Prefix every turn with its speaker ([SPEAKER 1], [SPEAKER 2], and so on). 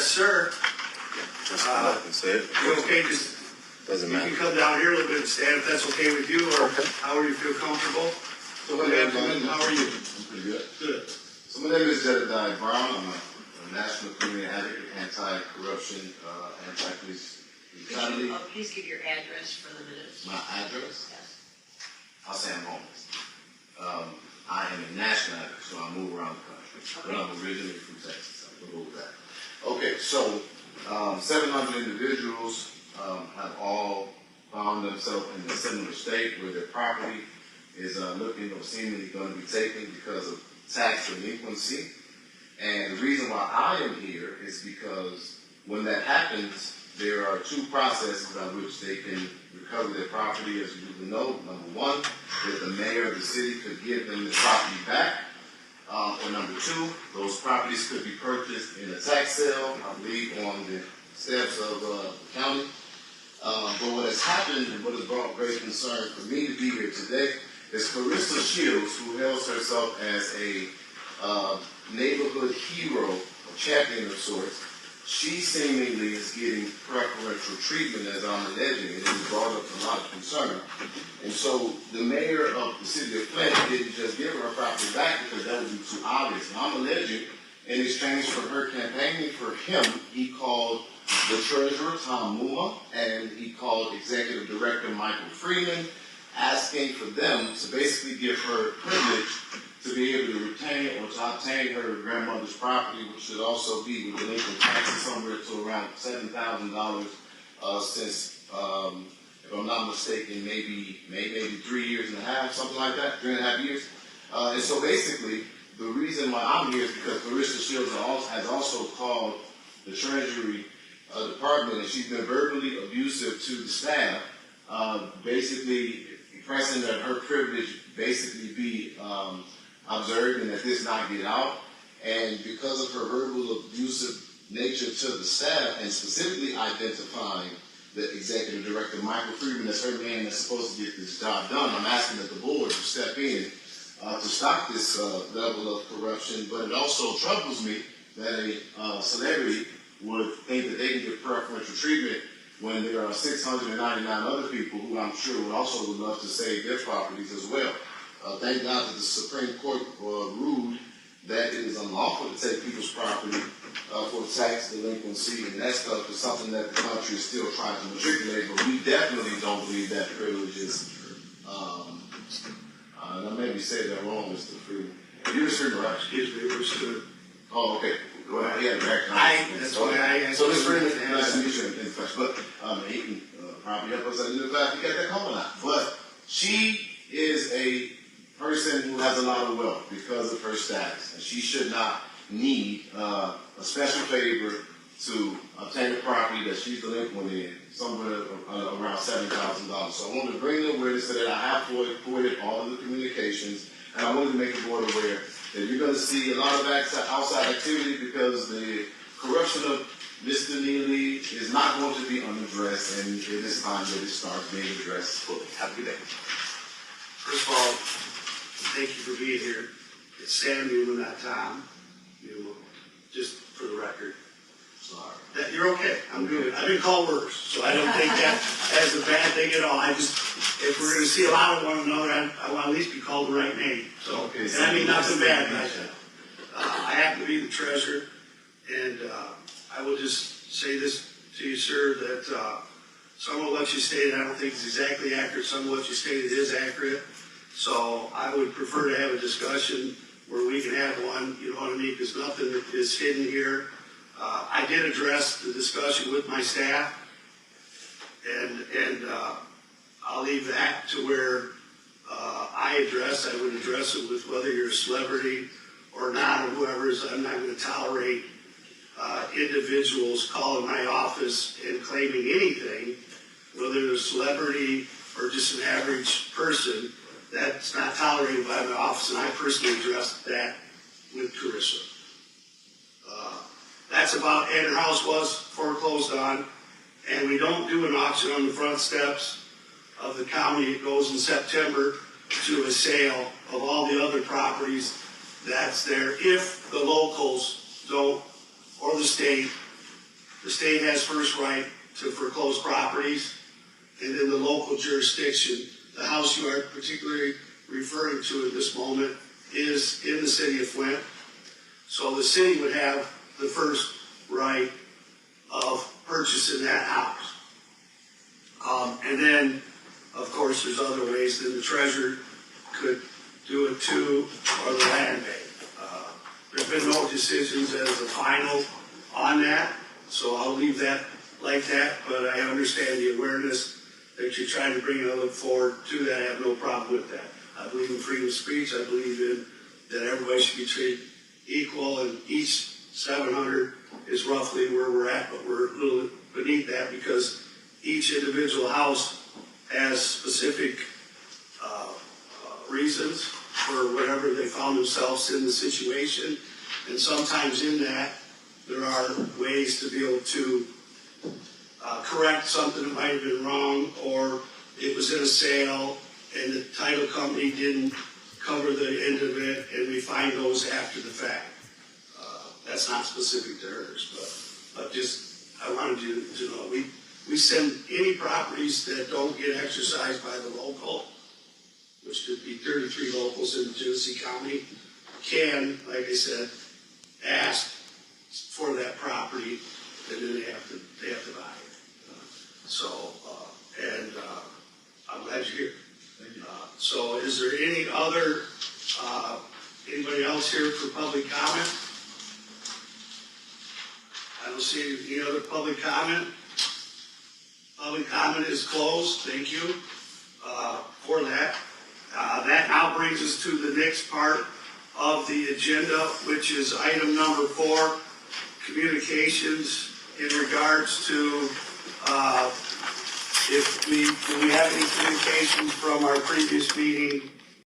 [SPEAKER 1] Yes, sir.
[SPEAKER 2] Just come up and say it.
[SPEAKER 1] You okay? Just
[SPEAKER 2] Doesn't
[SPEAKER 1] you
[SPEAKER 2] matter.
[SPEAKER 1] can come down here a little bit and stand if that's okay with you, or
[SPEAKER 2] Okay.
[SPEAKER 1] however you feel comfortable.
[SPEAKER 3] So
[SPEAKER 1] Good afternoon. How are you?
[SPEAKER 3] I'm pretty good.
[SPEAKER 1] Good.
[SPEAKER 3] So my name is Jedidiah Brown. I'm a national community advocate, anti-corruption, anti-police brutality.
[SPEAKER 4] Please give your address for the minutes.
[SPEAKER 3] My address?
[SPEAKER 4] Yes.
[SPEAKER 3] I'll say I'm homeless. I am a national advocate, so I move around the country. But I'm originally from Texas. I'm going to go with that. Okay, so 700 individuals have all found themselves in a similar state where their property is looking or seemingly going to be taken because of tax delinquency. And the reason why I am here is because when that happens, there are two processes by which they can recover their property, as you know. Number one, that the mayor of the city could give them the property back. Or number two, those properties could be purchased in a tax sale, I believe, on the steps of the county. But what has happened and what has brought great concern for me to be here today is Claressa Shields, who hails herself as a neighborhood hero, a champion of sorts. She seemingly is getting preferential treatment, as I'm alleging, and it has brought up a lot of concern. And so the mayor of the city of Flint didn't just give her property back because that would be too obvious. And I'm alleging, in exchange for her campaigning for him, he called the treasurer, Tom Muma, and he called executive director Michael Freeman, asking for them to basically give her privilege to be able to retain or to obtain her grandmother's property, which should also be with delinquent taxes somewhere to around $7,000 since, if I'm not mistaken, maybe 3 years and a half, something like that, 3.5 years. And so basically, the reason why I'm here is because Claressa Shields has also called the Treasury Department, and she's been verbally abusive to the staff, basically pressing that her privilege basically be observed and that this not get out. And because of her verbal abusive nature to the staff, and specifically identifying the executive director, Michael Freeman, as her man that's supposed to get this job done, I'm asking that the board to step in to stop this level of corruption. But it also troubles me that a celebrity would think that they can get preferential treatment when there are 699 other people who I'm sure would love to save their properties as well. Thank God that the Supreme Court ruled that it is unlawful to take people's property for tax delinquency, and that stuff is something that the country is still trying to matriculate, but we definitely don't believe that privilege is, and I maybe say that wrong, Mr. Freeman. You're Mr. Freeman, right?
[SPEAKER 1] Excuse me, we're still.
[SPEAKER 3] Oh, okay. Go ahead.
[SPEAKER 1] That's why I asked.
[SPEAKER 3] So Mr. Freeman, nice to meet you in question, but he can probably help us identify if you got that call or not. But she is a person who has a lot of wealth because of her status, and she should not need a special favor to obtain a property that she's delinquent in, somewhere around $7,000. So I wanted to bring the awareness to that. I have forwarded all of the communications, and I wanted to make the board aware that you're going to see a lot of outside activity because the corruption of Mr. Neely is not going to be unaddressed, and it is time that it starts being addressed fully. Have a good day.
[SPEAKER 1] First of all, thank you for being here. It's Sam Newman, not Tom. Just for the record.
[SPEAKER 3] Sorry.
[SPEAKER 1] That you're okay. I'm good. I've been called worse, so I don't think that as a bad thing at all. If we're going to see a lot of one another, I want to at least be called the right name. So,
[SPEAKER 3] okay,
[SPEAKER 1] and I mean nothing bad. I happen to be the treasurer, and I will just say this to you, sir, that some of what you stated I don't think is exactly accurate. Some of what you stated is accurate. So I would prefer to have a discussion where we can have one, you know what I mean, because nothing is hidden here. I did address the discussion with my staff, and I'll leave that to where I would address it with whether you're a celebrity or not, or whoever is. I'm not going to tolerate individuals calling my office and claiming anything, whether they're a celebrity or just an average person. That's not tolerated by my office, and I personally addressed that with Claressa. That's about, and her house was foreclosed on, and we don't do an auction on the front steps of the county. It goes in September to a sale of all the other properties that's there if the locals don't, or the state, the state has first right to foreclose properties, and then the local jurisdiction, the house you are particularly referring to at this moment is in the city of Flint. So the city would have the first right of purchasing that house. And then, of course, there's other ways that the treasurer could do it too, or the land bank. There's been no decisions as a final on that, so I'll leave that like that, but I understand the awareness that you're trying to bring, and I look forward to that. I have no problem with that. I believe in freedom of speech. I believe in that everybody should be treated equal, and each 700 is roughly where we're at, but we're a little beneath that because each individual house has specific reasons for whatever they found themselves in the situation, and sometimes in that there are ways to be able to correct something that might have been wrong, or it was in a sale and the title company didn't cover the end of it, and we find those after the fact. That's not specific to hers, but just, I wanted you to know, we send any properties that don't get exercised by the local, which could be 33 locals in Genesee County, can, like I said, ask for that property, and then they have to buy it. I'm glad you're here.
[SPEAKER 3] Thank you.
[SPEAKER 1] So is there any other, anybody else here for public comment? I don't see any other public comment. Public comment is closed. Thank you for that. That now brings us to the next part of the agenda, which is item number 4, communications in regards to do we have any communications from our previous meeting